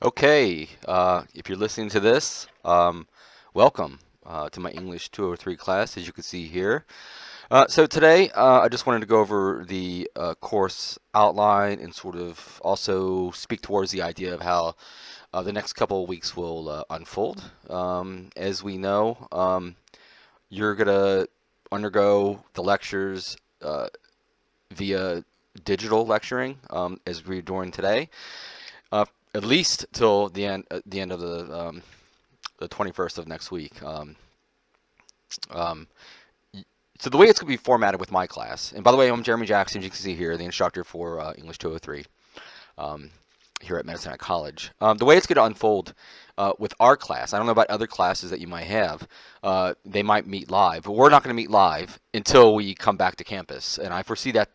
Okay, if you're listening to this, welcome to my English 203 class, as you can see here. So today, I just wanted to go over the course outline and sort of also speak towards the idea of how the next couple of weeks will unfold. As we know, you're going to undergo the lectures via digital lecturing, as we're doing today. Uh, at least till the end of the 21st of next week. Um, so the way it's going to be formatted with my class, and by the way, I'm Jeremy Jackson, as you can see here, the instructor for English 203 um, here at Medicine at College. The way it's going to unfold with our class, I don't know about other classes that you might have, they might meet live, but we're not going to meet live until we come back to campus, and I foresee that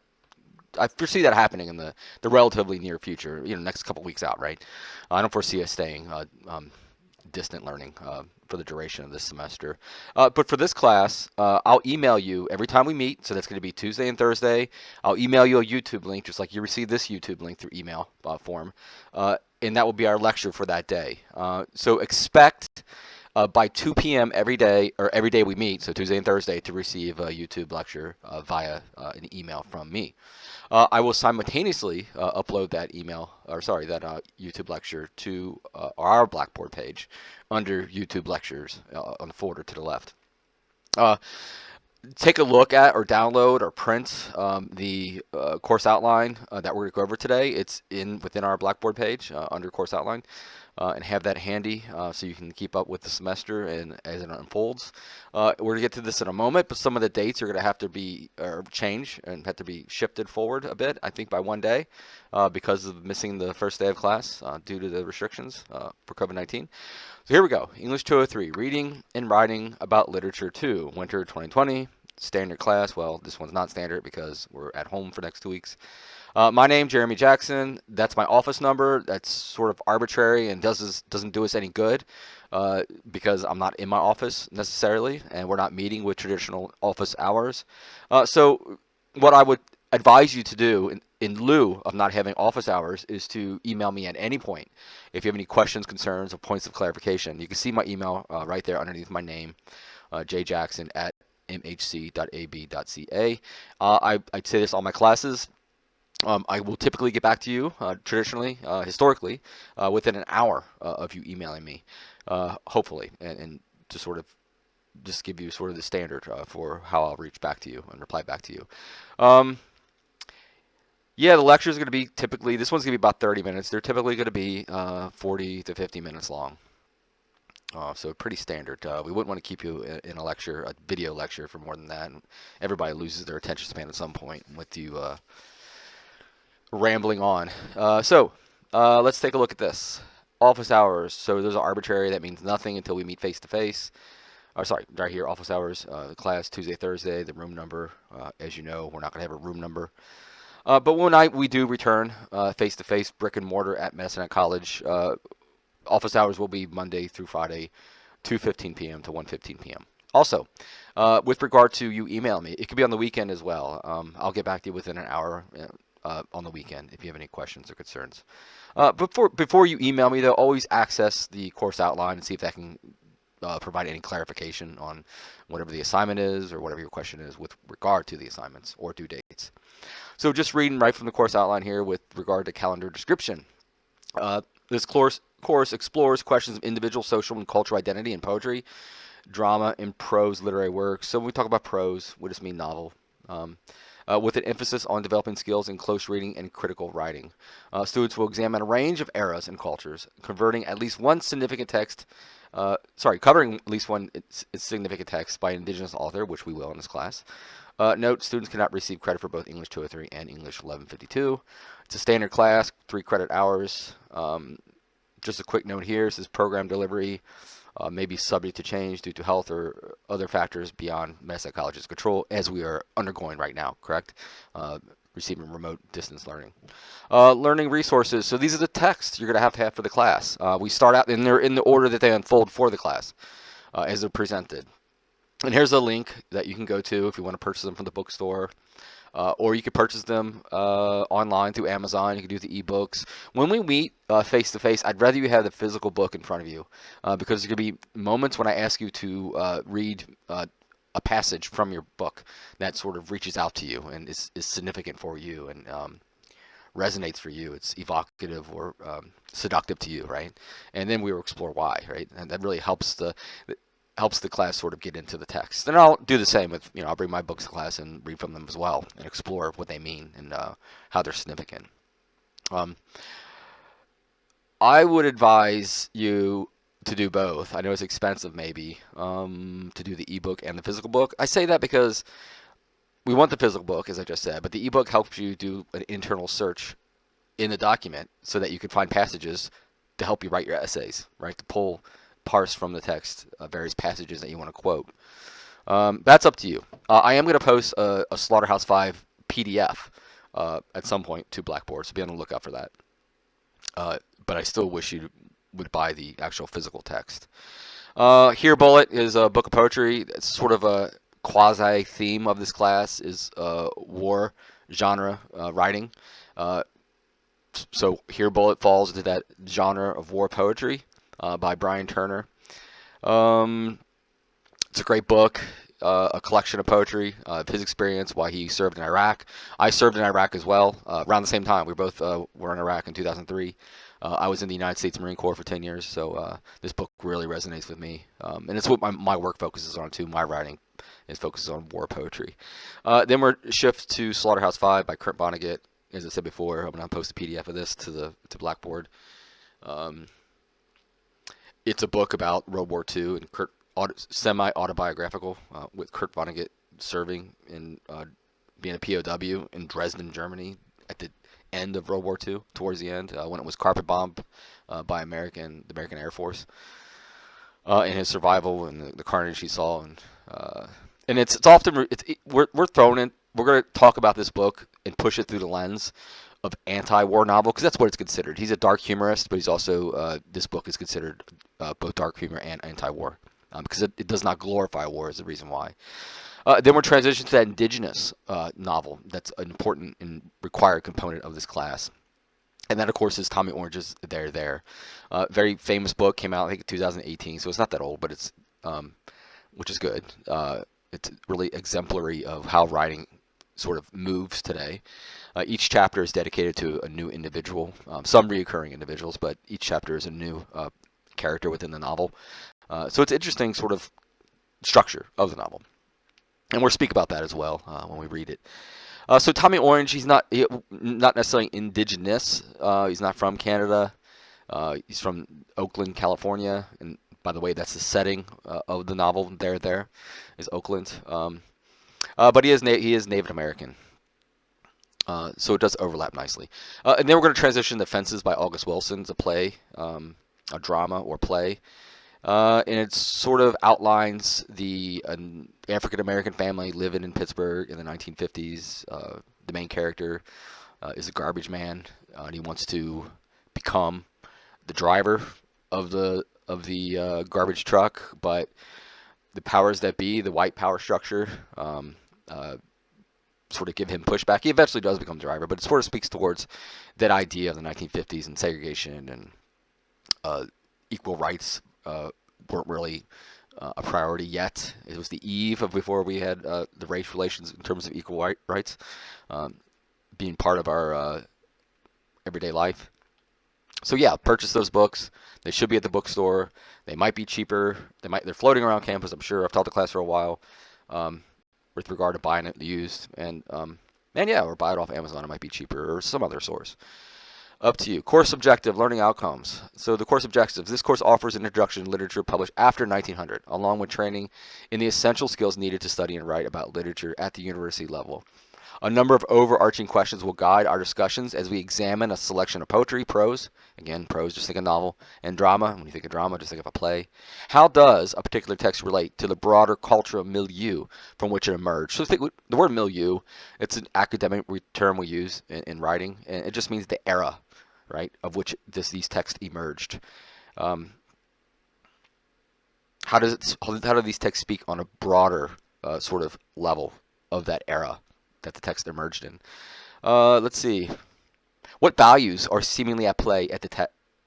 happening in the relatively near future, next couple weeks out, right? I don't foresee us staying distant learning for the duration of this semester. But for this class, I'll email you every time we meet. So that's going to be Tuesday and Thursday. I'll email you a YouTube link, just like you received this YouTube link through email form. And that will be our lecture for that day. So expect by 2 p.m. every day, or every day we meet, so Tuesday and Thursday, to receive a YouTube lecture via an email from me. I will simultaneously upload that YouTube lecture to our Blackboard page under YouTube lectures on the folder to the left. Uh, Take a look at or download or print the course outline that we're going to go over today. It's within our Blackboard page under course outline, and have that handy so you can keep up with the semester and as it unfolds. We're going to get to this in a moment, but some of the dates are going to have to be change and have to be shifted forward a bit, I think by one day, because of missing the first day of class due to the restrictions for COVID-19. So here we go. English 203, Reading and Writing About Literature 2, Winter 2020, standard class. Well, this one's not standard because we're at home for the next 2 weeks. My name, Jeremy Jackson. That's my office number. That's sort of arbitrary and doesn't do us any good because I'm not in my office necessarily, and we're not meeting with traditional office hours. So what I would advise you to do in lieu of not having office hours is to email me at any point if you have any questions, concerns, or points of clarification. You can see my email right there underneath my name, jjackson@mhc.ab.ca. I'd say this all my classes. I will typically get back to you, traditionally, historically, within an hour of you emailing me, hopefully, and to sort of just give you sort of the standard for how I'll reach back to you and reply back to you. Um, yeah, the lecture is going to be typically, this one's going to be about 30 minutes. They're typically going to be 40 to 50 minutes long. So pretty standard. We wouldn't want to keep you in a video lecture for more than that. And everybody loses their attention span at some point with you rambling on. Let's take a look at this. Office hours. So those are arbitrary. That means nothing until we meet face to face. Or sorry, right here, office hours. Class Tuesday, Thursday. The room number. As you know, we're not going to have a room number. But when we do return face to face, brick and mortar at Medicine at College, office hours will be Monday through Friday, 2:15 p.m. to 1:15 p.m. Also, with regard to you email me, it could be on the weekend as well. I'll get back to you within an hour on the weekend if you have any questions or concerns. Before you email me, though, always access the course outline and see if that can provide any clarification on whatever the assignment is or whatever your question is with regard to the assignments or due dates. So just reading right from the course outline here with regard to calendar description. This course explores questions of individual, social, and cultural identity in poetry, drama, and prose literary works. So when we talk about prose, we just mean novel. With an emphasis on developing skills in close reading and critical writing. Students will examine a range of eras and cultures, covering at least one significant text by an indigenous author, which we will in this class. Note, students cannot receive credit for both English 203 and English 1152. It's a standard class, 3 credit hours. Just a quick note here, this is program delivery. May be subject to change due to health or other factors beyond Medicine College's control, as we are undergoing right now, correct? Receiving remote distance learning. Learning resources. So these are the texts you're going to have for the class. We start out, and they're in the order that they unfold for the class as they're presented. And here's a link that you can go to if you want to purchase them from the bookstore. or you could purchase them online through Amazon. You can do the ebooks. When we meet face to face, I'd rather you have the physical book in front of you, because there's going to be moments when I ask you to read a passage from your book that sort of reaches out to you and is significant for you and resonates for you. It's evocative or seductive to you, right? And then we will explore why, right? And that really helps the class sort of get into the text. And I'll do the same with, I'll bring my books to class and read from them as well and explore what they mean and how they're significant. Um, I would advise you to do both. I know it's expensive maybe to do the ebook and the physical book. I say that because we want the physical book, as I just said, but the ebook helps you do an internal search in the document so that you can find passages to help you write your essays, right? To parse from the text various passages that you want to quote. That's up to you. I am going to post a Slaughterhouse 5 PDF at some point to Blackboard, so be on the lookout for that. But I still wish you would buy the actual physical text. Here Bullet is a book of poetry. It's sort of a quasi-theme of this class is war genre writing. So Here Bullet falls into that genre of war poetry by Brian Turner. It's a great book, a collection of poetry of his experience while he served in Iraq. I served in Iraq as well around the same time. We both were in Iraq in 2003. I was in the United States Marine Corps for 10 years, so this book really resonates with me. And it's what my work focuses on, too. My writing focuses on war poetry. Then we're shift to Slaughterhouse 5 by Kurt Vonnegut. As I said before, I'm going to post a PDF of this to Blackboard. It's a book about World War II and semi-autobiographical with Kurt Vonnegut serving in being a POW in Dresden, Germany at the end of World War II, towards the end, when it was carpet bombed by the American Air Force, and his survival and the carnage he saw, and it's often we're thrown in. We're going to talk about this book and push it through the lens of anti-war novel because that's what it's considered. He's a dark humorist, but he's also this book is considered both dark humor and anti-war because it does not glorify war is the reason why. Then we're transitioning to that indigenous novel that's an important and required component of this class. And that, of course, is Tommy Orange's There. Very famous book, came out, I think, in 2018, so it's not that old, but it's, which is good. It's really exemplary of how writing sort of moves today. Each chapter is dedicated to a new individual, some reoccurring individuals, but each chapter is a new character within the novel. So it's interesting sort of structure of the novel. And we'll speak about that as well when we read it. So Tommy Orange, he's not necessarily indigenous. He's not from Canada. He's from Oakland, California. And by the way, that's the setting of the novel. There is Oakland. But he is Native American. So it does overlap nicely. And then we're going to transition to Fences by August Wilson. It's a play, a drama or play. And it sort of outlines an African-American family living in Pittsburgh in the 1950s. The main character is a garbage man, and he wants to become the driver of the garbage truck, but the powers that be, the white power structure, sort of give him pushback. He eventually does become driver, but it sort of speaks towards that idea of the 1950s and segregation and equal rights weren't really a priority yet. It was the eve of before we had the race relations in terms of equal rights being part of our everyday life. So yeah, purchase those books. They should be at the bookstore. They might be cheaper. They're floating around campus, I'm sure. I've taught the class for a while with regard to buying it used. And yeah, or buy it off Amazon. It might be cheaper or some other source. Up to you. Course objective, learning outcomes. So the course objectives. This course offers an introduction to literature published after 1900, along with training in the essential skills needed to study and write about literature at the university level. A number of overarching questions will guide our discussions as we examine a selection of poetry, prose, again, prose, just think of novel, and drama. When you think of drama, just think of a play. How does a particular text relate to the broader cultural milieu from which it emerged? So the word milieu, it's an academic term we use in writing, and it just means the era, right, of which these texts emerged. How do these texts speak on a broader sort of level of that era that the text emerged in. Let's see. What values are seemingly at play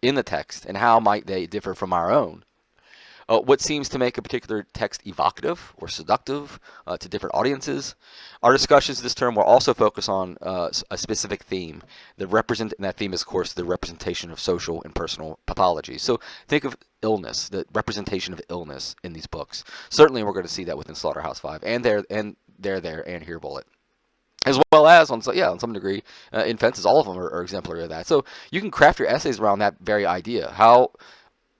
in the text, and how might they differ from our own? What seems to make a particular text evocative or seductive to different audiences? Our discussions of this term will also focus on a specific theme. And that theme is, of course, the representation of social and personal pathology. So think of illness, the representation of illness in these books. Certainly, we're going to see that within Slaughterhouse-Five, and there, and Here Bullet. As well as, on some degree, in Fences, all of them are exemplary of that. So you can craft your essays around that very idea. How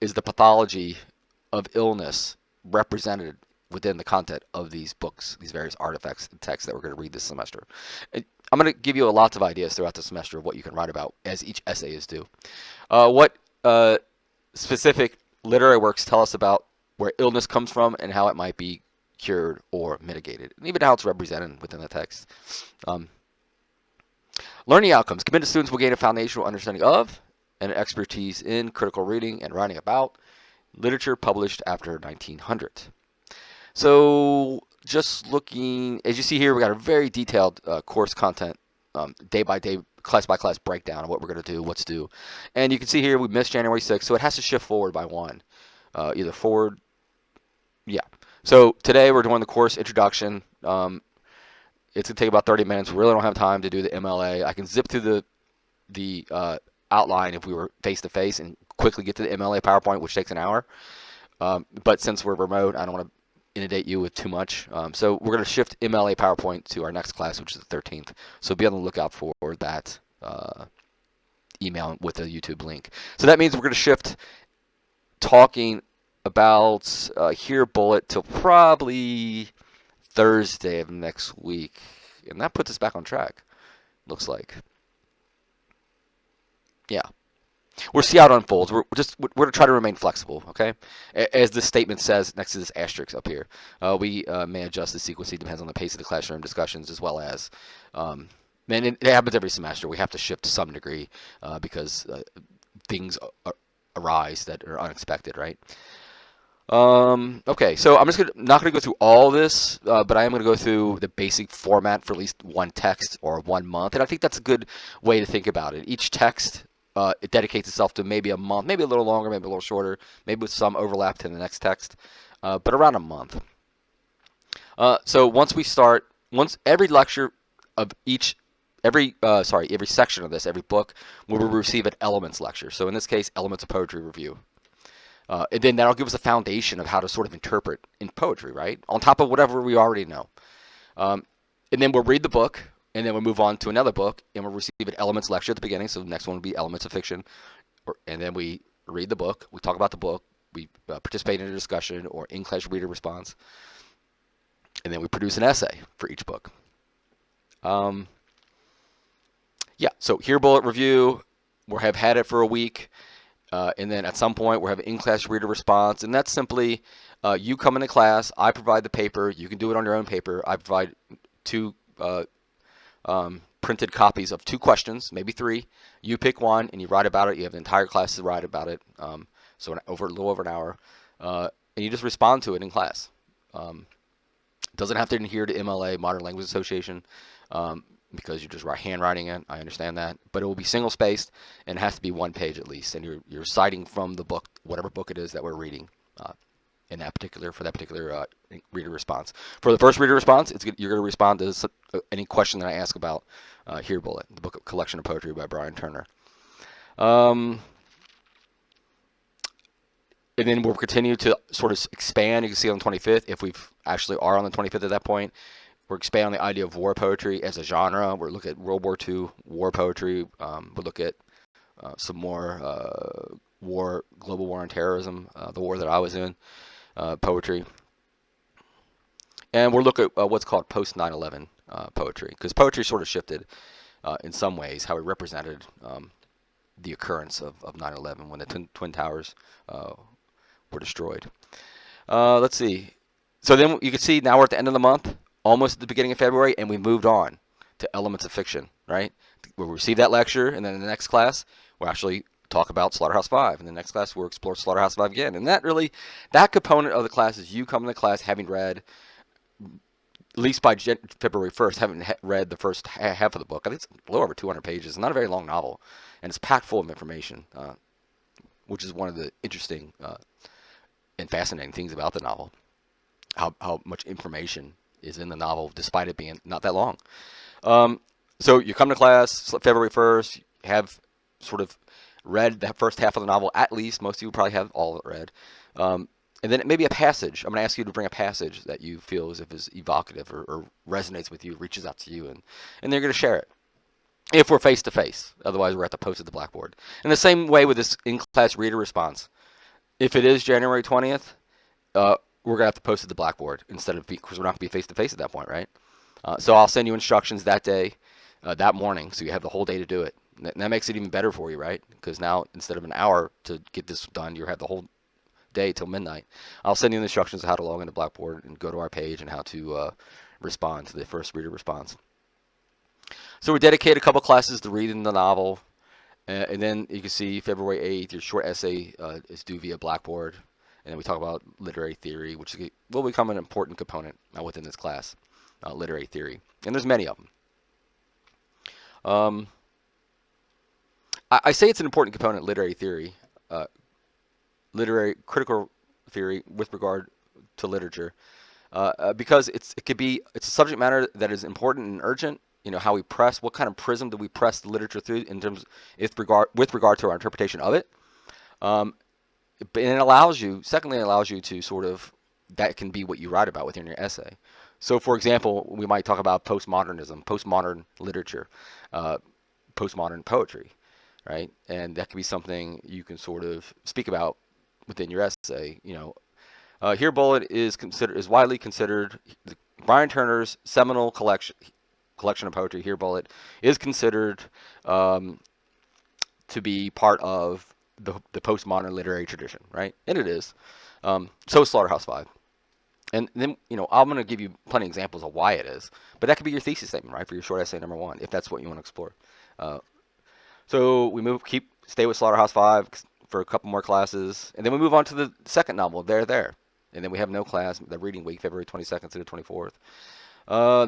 is the pathology of illness represented within the content of these books, these various artifacts and texts that we're going to read this semester? I'm going to give you lots of ideas throughout the semester of what you can write about, as each essay is due. What specific literary works tell us about where illness comes from and how it might be cured or mitigated, and even how it's represented within the text. Learning outcomes. Committed students will gain a foundational understanding of and expertise in critical reading and writing about literature published after 1900. So just looking, as you see here, we got a very detailed course content, day by day, class by class breakdown of what we're going to do, what's due. And you can see here we missed January 6th, so it has to shift forward by one. Either forward, yeah. So today we're doing the course introduction. It's going to take about 30 minutes. We really don't have time to do the MLA. I can zip through the outline if we were face-to-face and quickly get to the MLA PowerPoint, which takes an hour. But since we're remote, I don't want to inundate you with too much. So we're going to shift MLA PowerPoint to our next class, which is the 13th. So be on the lookout for that email with the YouTube link. So that means we're going to shift talking about Here Bullet till probably Thursday of next week. And that puts us back on track, looks like. Yeah. We'll see how it unfolds. We're going to try to remain flexible, okay? As the statement says next to this asterisk up here. We may adjust the sequencing, depends on the pace of the classroom discussions, as well as, and it happens every semester. We have to shift to some degree because things arise that are unexpected, right? Okay, so I'm not going to go through all this, but I am going to go through the basic format for at least one text or 1 month, and I think that's a good way to think about it. Each text, it dedicates itself to maybe a month, maybe a little longer, maybe a little shorter, maybe with some overlap to the next text, but around a month. So once every lecture of every section of this, every book, will receive an elements lecture. So in this case, elements of poetry review. And then that'll give us a foundation of how to sort of interpret in poetry, right? On top of whatever we already know. And then we'll read the book, and then we'll move on to another book, and we'll receive an elements lecture at the beginning. So the next one will be elements of fiction. And then we read the book, we talk about the book, we participate in a discussion or in-class reader response. And then we produce an essay for each book. Yeah, so Here Bullet review, we'll have had it for a week. And then at some point, we'll have an in-class reader response. And that's simply you come into class, I provide the paper. You can do it on your own paper. I provide two printed copies of 2 questions, maybe 3. You pick one, and you write about it. You have the entire class to write about it, so a little over an hour. And you just respond to it in class. Doesn't have to adhere to MLA, Modern Language Association, because you're just handwriting it. I understand that, but it will be single-spaced and it has to be 1 page at least. And you're citing from the book, whatever book it is that we're reading, for that particular reader response. For the first reader response, you're going to respond to any question that I ask about Here Bullet, the book collection of poetry by Brian Turner. And then we'll continue to sort of expand. You can see on the 25th, if we actually are on the 25th at that point, we're expanding the idea of war poetry as a genre. We'll look at World War II war poetry. We'll look at some more global war on terrorism, the war that I was in, poetry. And we'll look at what's called post 9/11 poetry, because poetry sort of shifted in some ways how we represented the occurrence of 9/11 when the Twin Towers were destroyed. Let's see. So then you can see now we're at the end of the month, almost at the beginning of February, and we moved on to elements of fiction, right? We'll receive that lecture, and then in the next class, we'll actually talk about Slaughterhouse-Five. In the next class, we'll explore Slaughterhouse-Five again. And that component of the class is you come to the class having read at least by February 1st, haven't read the first half of the book. I think it's a little over 200 pages. It's not a very long novel, and it's packed full of information, which is one of the interesting and fascinating things about the novel. How much information is in the novel, despite it being not that long. So you come to class February 1st, have sort of read the first half of the novel at least. Most of you probably have all of it read. And then maybe a passage. I'm going to ask you to bring a passage that you feel as if is evocative or resonates with you, reaches out to you, and they're going to share it. If we're face to face, otherwise we're at the post at the Blackboard. In the same way with this in-class reader response, if it is January 20th, we're going to have to post at the Blackboard instead of, because we're not going to be face to face at that point, right? So I'll send you instructions that day, that morning, so you have the whole day to do it. And that makes it even better for you, right? Because now instead of an hour to get this done, you have the whole day till midnight. I'll send you the instructions on how to log into Blackboard and go to our page and how to respond to the first reader response. So we dedicate a couple classes to reading the novel, and then you can see February 8th, your short essay is due via Blackboard, and then we talk about literary theory, which will become an important component within this class, literary theory, and there's many of them. I say it's an important component, literary theory, literary critical theory with regard to literature, because it's a subject matter that is important and urgent. You know, how we press, what kind of prism do we press the literature through in terms with regard to our interpretation of it. And it allows you, secondly, it allows you to sort of, that can be what you write about within your essay. So, for example, we might talk about postmodernism, postmodern literature, postmodern poetry, right? And that could be something you can sort of speak about within your essay. You know, Here Bullet is widely considered Brian Turner's seminal collection of poetry. Here Bullet is considered to be part of the postmodern literary tradition, right? And it is. So is Slaughterhouse-Five. And then, you know, I'm going to give you plenty of examples of why it is. But that could be your thesis statement, right, for your short essay number 1, if that's what you want to explore. So we stay with Slaughterhouse-Five for a couple more classes, and then we move on to the second novel, There. And then we have no class, the reading week, February 22nd to the 24th.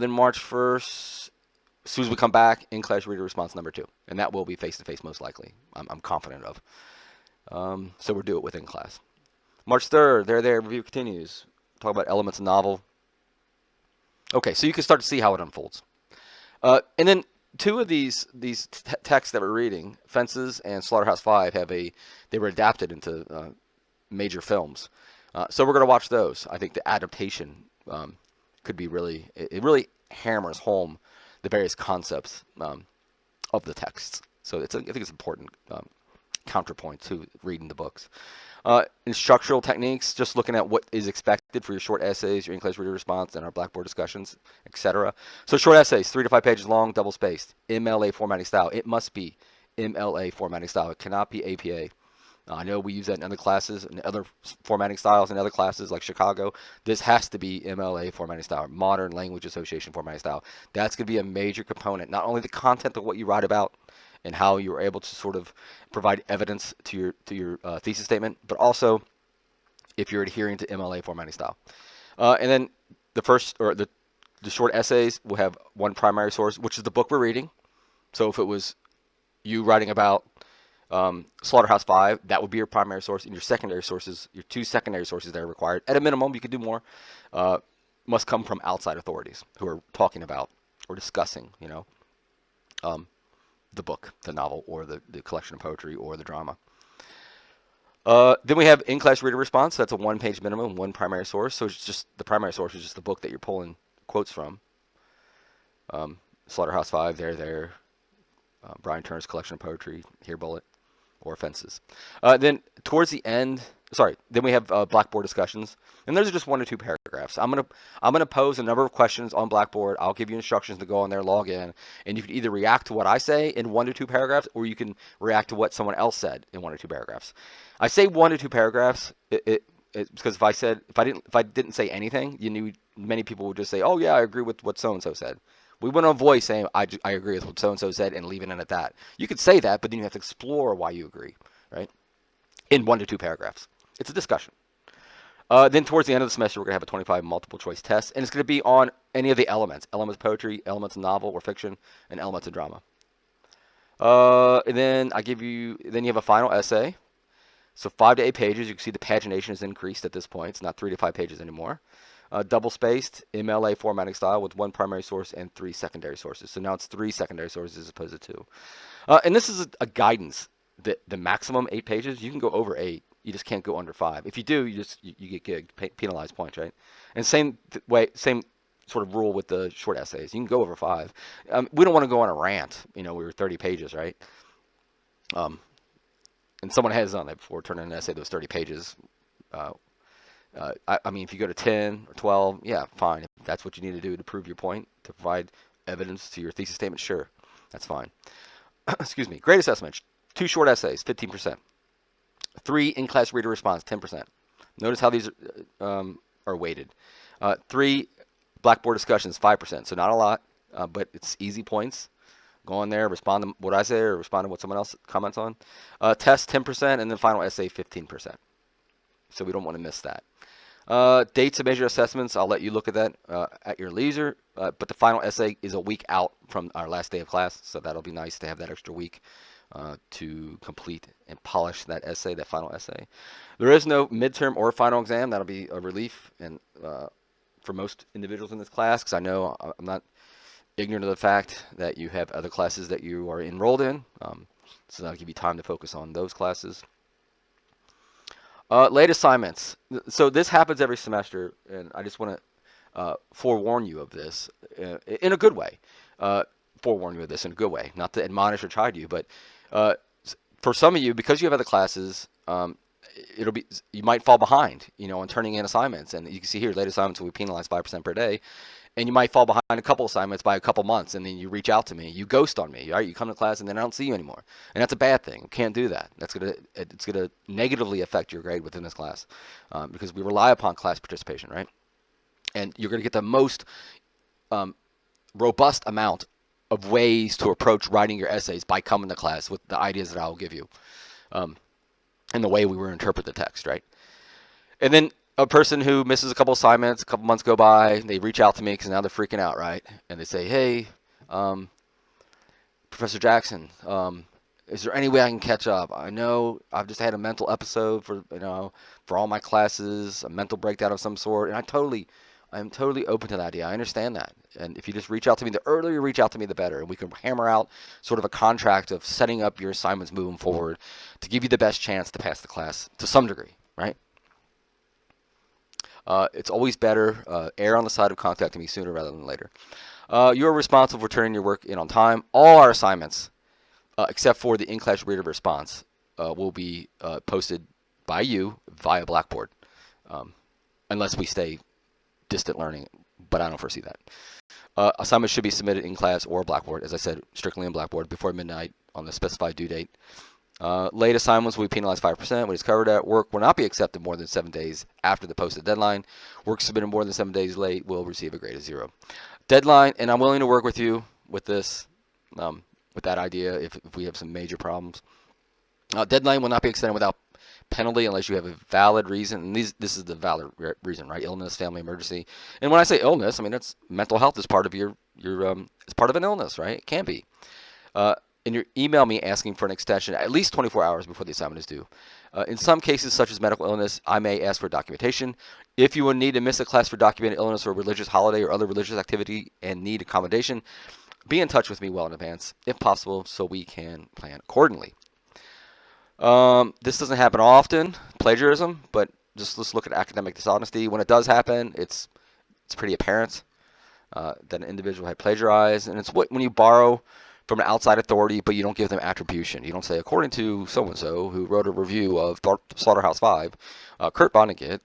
Then March 1st, as soon as we come back, in-class reader response number 2. And that will be face-to-face most likely, I'm confident of. So we'll do it within class. March 3rd, There, review continues. Talk about elements of novel. Okay, so you can start to see how it unfolds. And then two of these texts that we're reading, Fences and Slaughterhouse-Five, they were adapted into major films. So we're going to watch those. I think the adaptation could be it really hammers home the various concepts of the texts. So I think it's important counterpoint to reading the books. Instructional techniques, just looking at what is expected for your short essays, your in-class reader response, and our Blackboard discussions, etc. So short essays, 3 to 5 pages long, double-spaced, MLA formatting style. It must be MLA formatting style. It cannot be APA. I know we use that in other classes and other formatting styles in other classes like Chicago. This has to be MLA formatting style, Modern Language Association formatting style. That's going to be a major component, not only the content of what you write about and how you're able to sort of provide evidence to your thesis statement, but also if you're adhering to MLA formatting style. And then the short essays will have one primary source, which is the book we're reading. So if it was you writing about Slaughterhouse-Five, that would be your primary source, and your secondary sources, your 2 secondary sources that are required, at a minimum, you could do more, must come from outside authorities who are talking about or discussing, the book, the novel, or the collection of poetry, or the drama. Then we have in-class reader response. That's a 1-page minimum, 1 primary source. So it's just the primary source is just the book that you're pulling quotes from. Slaughterhouse-Five, There, Brian Turner's collection of poetry, Here Bullet, or Fences. Then towards the end, then we have Blackboard discussions, and those are just 1 or 2 paragraphs. I'm gonna pose a number of questions on Blackboard. I'll give you instructions to go on there, log in, and you can either react to what I say in 1 to 2 paragraphs, or you can react to what someone else said in 1 or 2 paragraphs. I say 1 to 2 paragraphs. It's because if I didn't say anything, many people would just say, "Oh yeah, I agree with what so and so said." We wouldn't avoid saying, I agree with what so-and-so said and leaving it at that. You could say that, but then you have to explore why you agree, right? In 1 to 2 paragraphs. It's a discussion. Then towards the end of the semester, we're going to have a 25 multiple choice test, and it's going to be on any of the elements of poetry, elements of novel or fiction, and elements of drama. And then then you have a final essay. So 5 to 8 pages. You can see the pagination has increased at this point. It's not 3 to 5 pages anymore. Double spaced, MLA formatting style with 1 primary source and 3 secondary sources. So now it's 3 secondary sources as opposed to 2. And this is a guidance. The maximum 8 pages, you can go over 8. You just can't go under 5. If you do, you get penalized points, right? And same sort of rule with the short essays. You can go over 5. We don't want to go on a rant. We were 30 pages, right? And someone has done that before, turning an essay that was 30 pages. I mean, if you go to 10 or 12, yeah, fine. If that's what you need to do to prove your point, to provide evidence to your thesis statement, sure, that's fine. Excuse me. Grade assessment: 2 short essays, 15%. 3 in-class reader response, 10%. Notice how these are weighted. 3 Blackboard discussions, 5%. So not a lot, but it's easy points. Go on there, respond to what I say or respond to what someone else comments on. Test, 10%, and then final essay, 15%. So we don't want to miss that. Dates of major assessments, I'll let you look at that at your leisure. But the final essay is a week out from our last day of class, so that'll be nice to have that extra week to complete and polish that essay, that final essay. There is no midterm or final exam. That'll be a relief and for most individuals in this class, because I know I'm not ignorant of the fact that you have other classes that you are enrolled in. So that'll give you time to focus on those classes. Late assignments. So this happens every semester, and I just want to forewarn you of this in a good way. Forewarn you of this in a good way, not to admonish or chide you, but for some of you, because you have other classes, you might fall behind, on turning in assignments. And you can see here, late assignments will be penalized 5% per day. And you might fall behind a couple assignments by a couple months, and then you reach out to me. You ghost on me, right? You come to class, and then I don't see you anymore. And that's a bad thing. You can't do that. It's gonna negatively affect your grade within this class because we rely upon class participation, right? And you're gonna get the most robust amount of ways to approach writing your essays by coming to class with the ideas that I will give you, and the way we will interpret the text, right? And then a person who misses a couple assignments, a couple months go by, they reach out to me because now they're freaking out, right? And they say, hey, Professor Jackson, is there any way I can catch up? I know I've just had a mental episode for all my classes, a mental breakdown of some sort, and I'm totally open to that idea. I understand that. And if you just reach out to me, the earlier you reach out to me, the better. And we can hammer out sort of a contract of setting up your assignments moving forward to give you the best chance to pass the class to some degree, right? It's always better, err on the side of contacting me sooner rather than later. You're responsible for turning your work in on time. All our assignments, except for the in-class reader response, will be posted by you via Blackboard, unless we stay distant learning, but I don't foresee that. Assignments should be submitted in class or Blackboard, as I said, strictly in Blackboard before midnight on the specified due date. Late assignments will be penalized 5%. When it's covered at work, will not be accepted more than 7 days after the posted deadline. Work submitted more than 7 days late will receive a grade of 0. Deadline, and I'm willing to work with you with this, with that idea if we have some major problems. Deadline will not be extended without penalty unless you have a valid reason. And this is the valid reason, right? Illness, family emergency. And when I say illness, I mean that's mental health is part of your it's part of an illness, right? It can be. And you email me asking for an extension at least 24 hours before the assignment is due. In some cases, such as medical illness, I may ask for documentation. If you will need to miss a class for documented illness or religious holiday or other religious activity and need accommodation, be in touch with me well in advance, if possible, so we can plan accordingly. This doesn't happen often, plagiarism, but let's look at academic dishonesty. When it does happen, it's pretty apparent that an individual had plagiarized, and it's when you borrow from an outside authority, but you don't give them attribution. You don't say, according to so-and-so who wrote a review of Slaughterhouse-Five, Kurt Vonnegut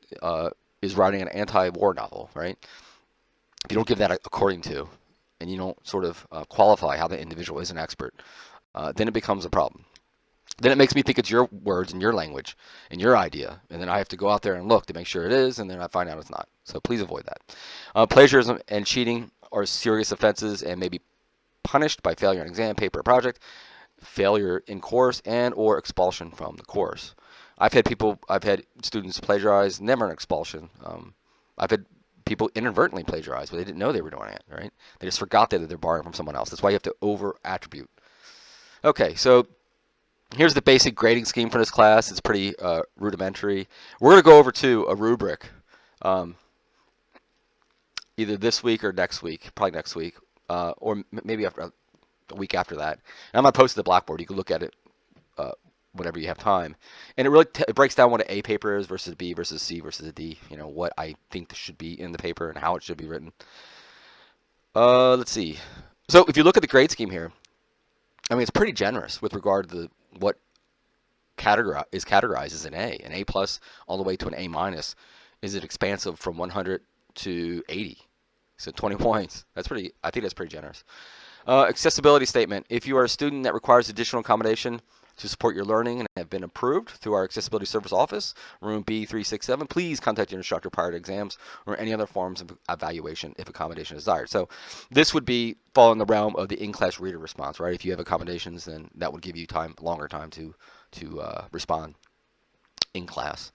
is writing an anti-war novel, right? If you don't give that according to, and you don't sort of qualify how the individual is an expert, then it becomes a problem. Then it makes me think it's your words and your language and your idea, and then I have to go out there and look to make sure it is, and then I find out it's not. So please avoid that. Plagiarism and cheating are serious offenses and may be punished by failure in exam, paper, or project, failure in course, and or expulsion from the course. I've had students plagiarize, never an expulsion. I've had people inadvertently plagiarize, but they didn't know they were doing it, right? They just forgot that they're borrowing from someone else. That's why you have to over attribute. Okay, so here's the basic grading scheme for this class. It's pretty rudimentary. We're going to go over to a rubric um, either this week or next week, probably next week, or maybe after a week after that. And I'm going to post it to Blackboard. You can look at it whenever you have time. And it really it breaks down what an A paper is versus B versus C versus a D. You know, what I think should be in the paper and how it should be written. Let's see. So if you look at the grade scheme here, I mean, it's pretty generous with regard to what is categorized as an A. An A plus all the way to an A minus. Is it expansive from 100 to 80? So 20 points. I think that's pretty generous. Accessibility statement. If you are a student that requires additional accommodation to support your learning and have been approved through our Accessibility Service Office, room B367, please contact your instructor prior to exams or any other forms of evaluation if accommodation is desired. So this would fall in the realm of the in-class reader response, right? If you have accommodations, then that would give you longer time to respond in class.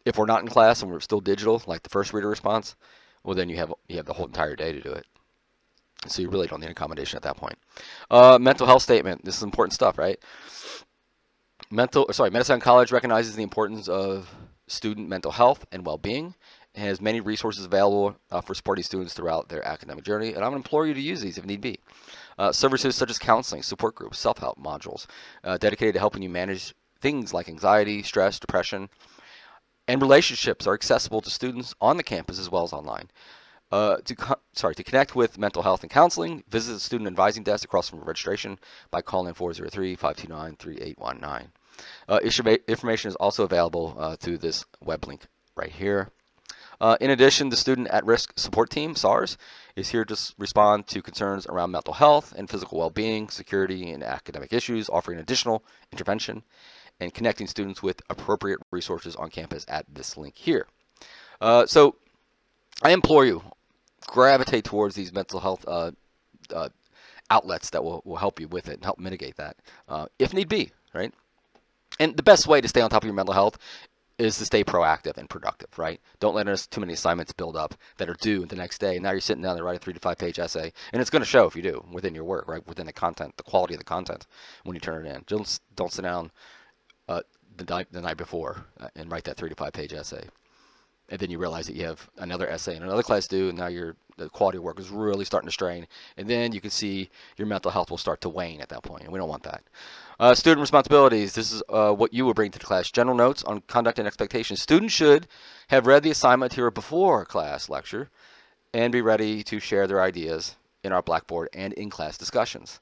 If we're not in class and we're still digital, like the first reader response, well, then you have the whole entire day to do it. So you really don't need accommodation at that point. Mental health statement. This is important stuff, right? Medicine College recognizes the importance of student mental health and well-being and has many resources available for supporting students throughout their academic journey. And I'm going to implore you to use these if need be. Services such as counseling, support groups, self-help modules dedicated to helping you manage things like anxiety, stress, depression, and relationships are accessible to students on the campus as well as online. To connect with mental health and counseling, visit the student advising desk across from registration by calling 403-529-3819. Information is also available through this web link right here. In addition, the Student at-Risk Support Team, SARS, is here to respond to concerns around mental health and physical well-being, security, and academic issues, offering additional intervention and connecting students with appropriate resources on campus at this link here. So I implore you, gravitate towards these mental health outlets that will help you with it and help mitigate that if need be, right? And the best way to stay on top of your mental health is to stay proactive and productive, right? Don't let too many assignments build up that are due the next day. And now you're sitting down to write a 3 to 5 page essay, and it's going to show if you do within your work, right? Within the content, the quality of the content when you turn it in. Don't sit down the night before and write that 3 to 5 page essay. And then you realize that you have another essay and another class due, and now the quality of work is really starting to strain. And then you can see your mental health will start to wane at that point, and we don't want that. Student responsibilities. This is what you will bring to the class. General notes on conduct and expectations. Students should have read the assignment material before class lecture and be ready to share their ideas in our Blackboard and in-class discussions.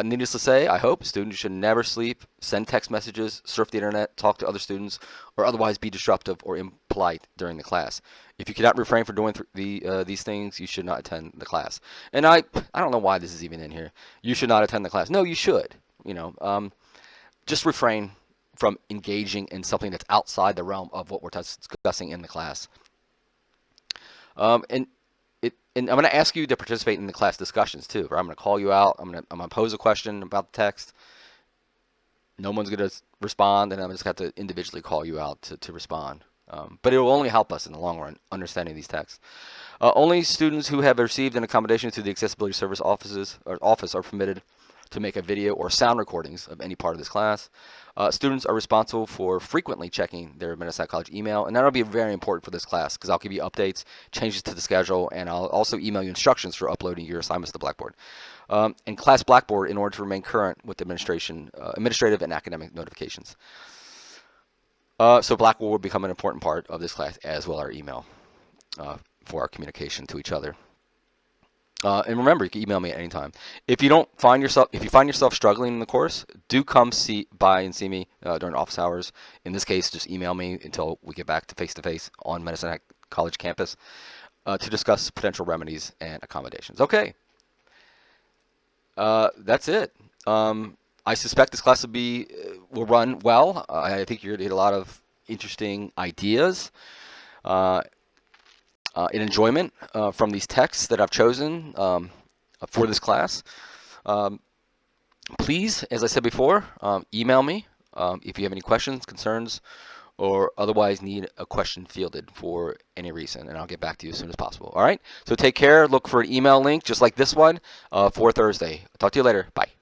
Needless to say, I hope students should never sleep, send text messages, surf the internet, talk to other students, or otherwise be disruptive or impolite during the class. If you cannot refrain from doing these things, you should not attend the class. And I don't know why this is even in here. You should not attend the class. No, you should. Just refrain from engaging in something that's outside the realm of what we're discussing in the class. And I'm going to ask you to participate in the class discussions too. Right? I'm going to call you out. I'm going to pose a question about the text. No one's going to respond, and I'm just going to have to individually call you out to respond. But it will only help us in the long run understanding these texts. Only students who have received an accommodation through the Accessibility Service office are permitted to make a video or sound recordings of any part of this class. Students are responsible for frequently checking their Minnesota College email, and that'll be very important for this class because I'll give you updates, changes to the schedule, and I'll also email you instructions for uploading your assignments to Blackboard. And class Blackboard in order to remain current with administrative and academic notifications. So Blackboard will become an important part of this class, as will our email for our communication to each other. And remember, you can email me at any time. If you find yourself struggling in the course, do come by and see me during office hours. In this case, just email me until we get back to face-to-face on Medicine College campus to discuss potential remedies and accommodations. Okay, that's it. I suspect this class will run well. I think you're going to get a lot of interesting ideas. And enjoyment from these texts that I've chosen for this class. Please, as I said before, email me if you have any questions, concerns, or otherwise need a question fielded for any reason, and I'll get back to you as soon as possible. All right? So take care. Look for an email link just like this one for Thursday. Talk to you later. Bye.